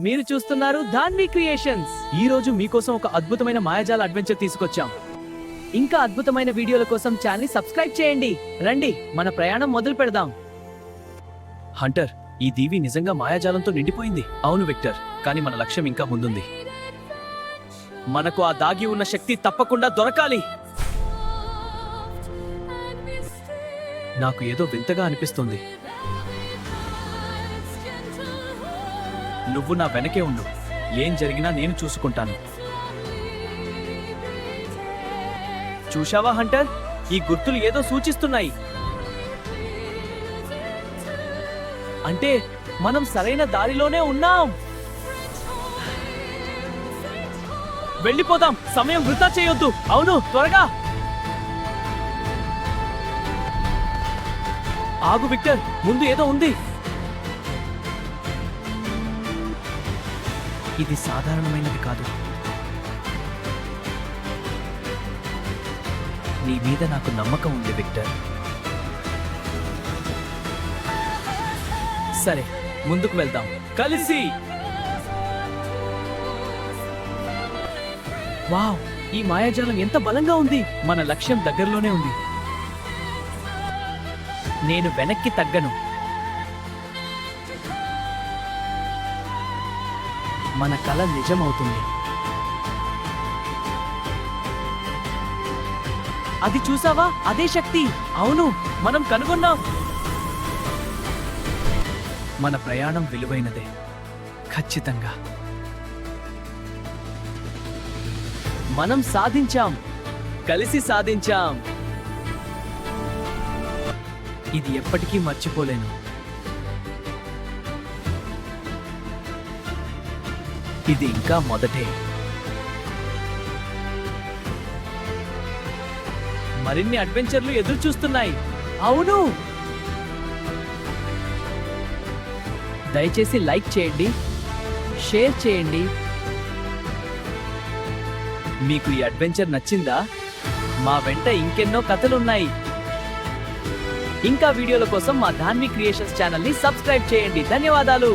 మీరు చూస్తున్నారు ధాన్వి క్రియేషన్స్. ఈ రోజు మీకోసం ఒక అద్భుతమైన మాయాజాల అడ్వెంచర్ తీసుకొచ్చాం. ఇంకా అద్భుతమైన వీడియోల కోసం ఛానల్ ని సబ్స్క్రైబ్ చేయండి. రండి మన ప్రయాణం మొదలు పెడదాం. హంటర్, ఈ దీవి నిజంగా మాయాజాలంతో నిండిపోయింది. అవును విక్టర్, కానీ మన లక్ష్యం ఇంకా ముందుంది. మనకు ఆ దాగి ఉన్న శక్తి తప్పకుండా దొరకాలి. నాకు ఏదో వింతగా అనిపిస్తుంది. నువ్వు నా వెనకే ఉండు. ఏం జరిగినా నేను చూసుకుంటాను. చూశావా హంటర్, ఈ గుర్తులు ఏదో సూచిస్తున్నాయి. అంటే మనం సరైన దారిలోనే ఉన్నాం. వెళ్ళిపోదాం, సమయం వృధా చేయొద్దు. అవును, త్వరగా. ఆగు విక్టర్, ముందు ఏదో ఉంది. ఇది సాధారణమైనది కాదు. నీ మీద నాకు నమ్మకం ఉంది విక్టర్. సరే, ముందుకు వెళ్దాం కలిసి. వావ్, ఈ మాయాజాలం ఎంత బలంగా ఉంది. మన లక్ష్యం దగ్గరలోనే ఉంది. నేను వెనక్కి తగ్గను. మన కల నిజమవుతుంది. అది చూసావా, అదే శక్తి. అవును, మనం కనుగొన్నాం. మన ప్రయాణం విలువైనదే, ఖచ్చితంగా. మనం సాధించాం, కలిసి సాధించాం. ఇది ఎప్పటికీ మర్చిపోలేను. ఇది ఇంకా మొదటే. మరిన్ని అడ్వెంచర్లు ఎదురు చూస్తున్నాయి. అవును, దయచేసి లైక్ చేయండి, షేర్ చేయండి. మీకు ఈ అడ్వెంచర్ నచ్చిందా? మా వెంట ఇంకెన్నో కథలున్నాయి. ఇంకా వీడియోల కోసం మా ధాన్వి క్రియేషన్స్ ఛానల్ ని సబ్స్క్రైబ్ చేయండి. ధన్యవాదాలు.